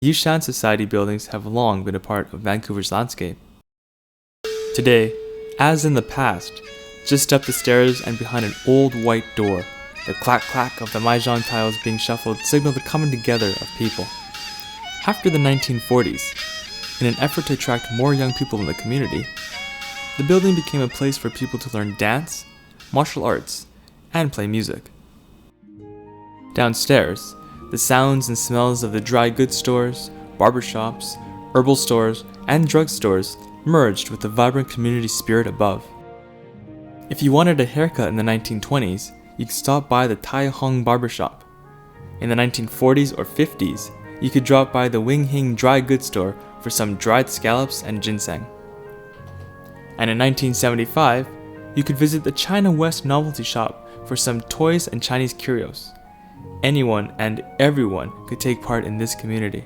Yue Shan Society buildings have long been a part of Vancouver's landscape. Today, as in the past, just up the stairs and behind an old white door, the clack-clack of the mahjong tiles being shuffled signal the coming together of people. After the 1940s, in an effort to attract more young people in the community, the building became a place for people to learn dance, martial arts, and play music. Downstairs, the sounds and smells of the dry goods stores, barbershops, herbal stores, and drugstores merged with the vibrant community spirit above. If you wanted a haircut in the 1920s, you could stop by the Tai Hong barbershop. In the 1940s or 50s, you could drop by the Wing Hing dry goods store for some dried scallops and ginseng. And in 1975, you could visit the China West novelty shop for some toys and Chinese curios. Anyone and everyone could take part in this community.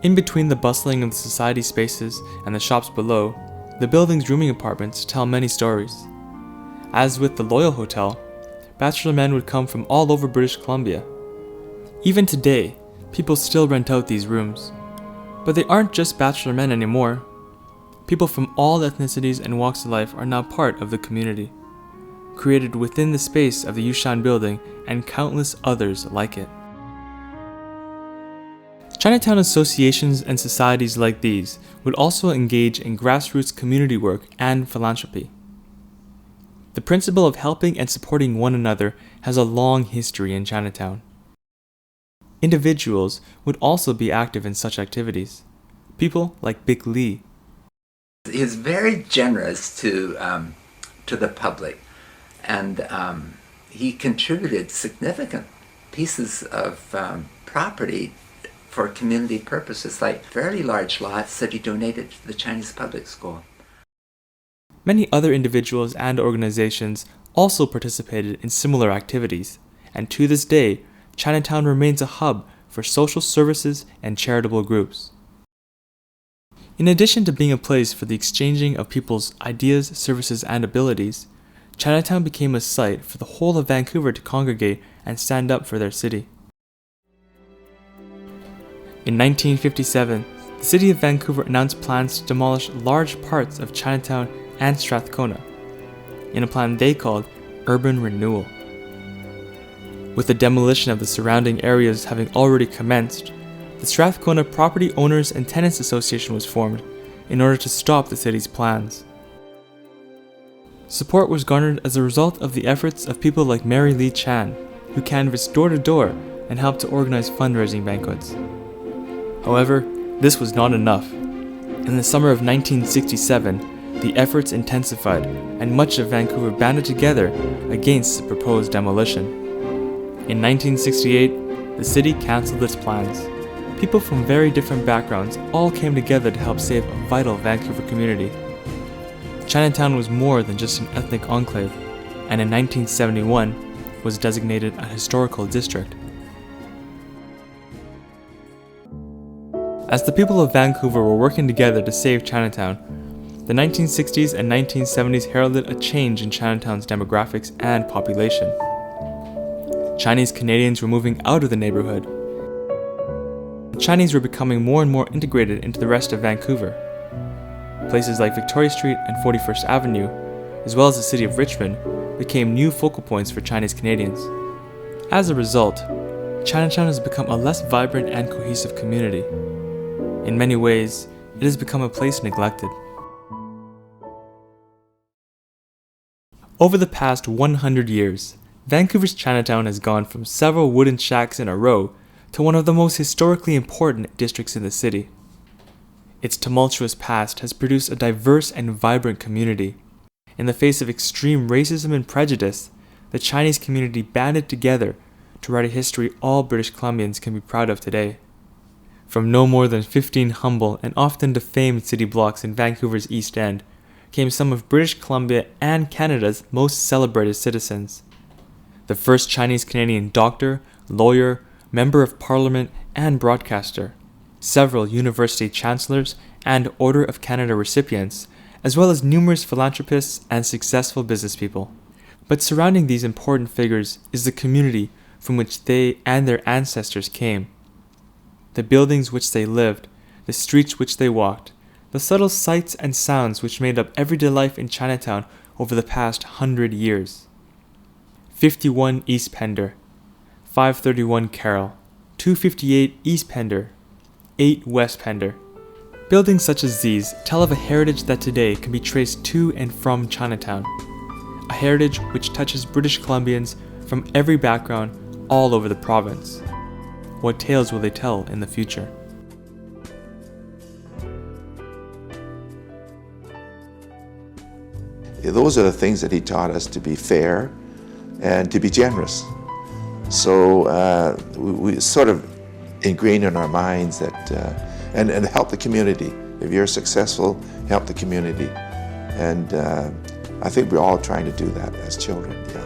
In between the bustling of the society spaces and the shops below, the building's rooming apartments tell many stories. As with the Loyal Hotel, bachelor men would come from all over British Columbia. Even today, people still rent out these rooms. But they aren't just bachelor men anymore. People from all ethnicities and walks of life are now part of the community, created within the space of the Yue Shan building and countless others like it. Chinatown associations and societies like these would also engage in grassroots community work and philanthropy. The principle of helping and supporting one another has a long history in Chinatown. Individuals would also be active in such activities. People like Bick Lee. He was very generous to the public, and he contributed significant pieces of property for community purposes, like fairly large lots that he donated to the Chinese public school. Many other individuals and organizations also participated in similar activities, and to this day, Chinatown remains a hub for social services and charitable groups. In addition to being a place for the exchanging of people's ideas, services, and abilities, Chinatown became a site for the whole of Vancouver to congregate and stand up for their city. In 1957, the city of Vancouver announced plans to demolish large parts of Chinatown and Strathcona, in a plan they called urban renewal. With the demolition of the surrounding areas having already commenced, the Strathcona Property Owners and Tenants Association was formed in order to stop the city's plans. Support was garnered as a result of the efforts of people like Mary Lee Chan, who canvassed door to door and helped to organize fundraising banquets. However, this was not enough. In the summer of 1967, the efforts intensified and much of Vancouver banded together against the proposed demolition. In 1968, the city cancelled its plans. People from very different backgrounds all came together to help save a vital Vancouver community. Chinatown was more than just an ethnic enclave, and in 1971 was designated a historical district. As the people of Vancouver were working together to save Chinatown, the 1960s and 1970s heralded a change in Chinatown's demographics and population. Chinese Canadians were moving out of the neighborhood. The Chinese were becoming more and more integrated into the rest of Vancouver. Places like Victoria Street and 41st Avenue, as well as the city of Richmond, became new focal points for Chinese Canadians. As a result, Chinatown has become a less vibrant and cohesive community. In many ways, it has become a place neglected. Over the past 100 years, Vancouver's Chinatown has gone from several wooden shacks in a row to one of the most historically important districts in the city. Its tumultuous past has produced a diverse and vibrant community. In the face of extreme racism and prejudice, the Chinese community banded together to write a history all British Columbians can be proud of today. From no more than 15 humble and often defamed city blocks in Vancouver's East End came some of British Columbia and Canada's most celebrated citizens. The first Chinese Canadian doctor, lawyer, member of parliament, and broadcaster, several university chancellors and Order of Canada recipients, as well as numerous philanthropists and successful business people. But surrounding these important figures is the community from which they and their ancestors came. the buildings which they lived, the streets which they walked, the subtle sights and sounds which made up everyday life in Chinatown over the past 100 years. 51 East Pender, 531 Carroll, 258 East Pender, 8 West Pender. Buildings such as these tell of a heritage that today can be traced to and from Chinatown. A heritage which touches British Columbians from every background all over the province. What tales will they tell in the future? Those are the things that he taught us, to be fair and to be generous. So we sort of ingrained in our minds that, and help the community. If you're successful, help the community. And I think we're all trying to do that as children. Yeah.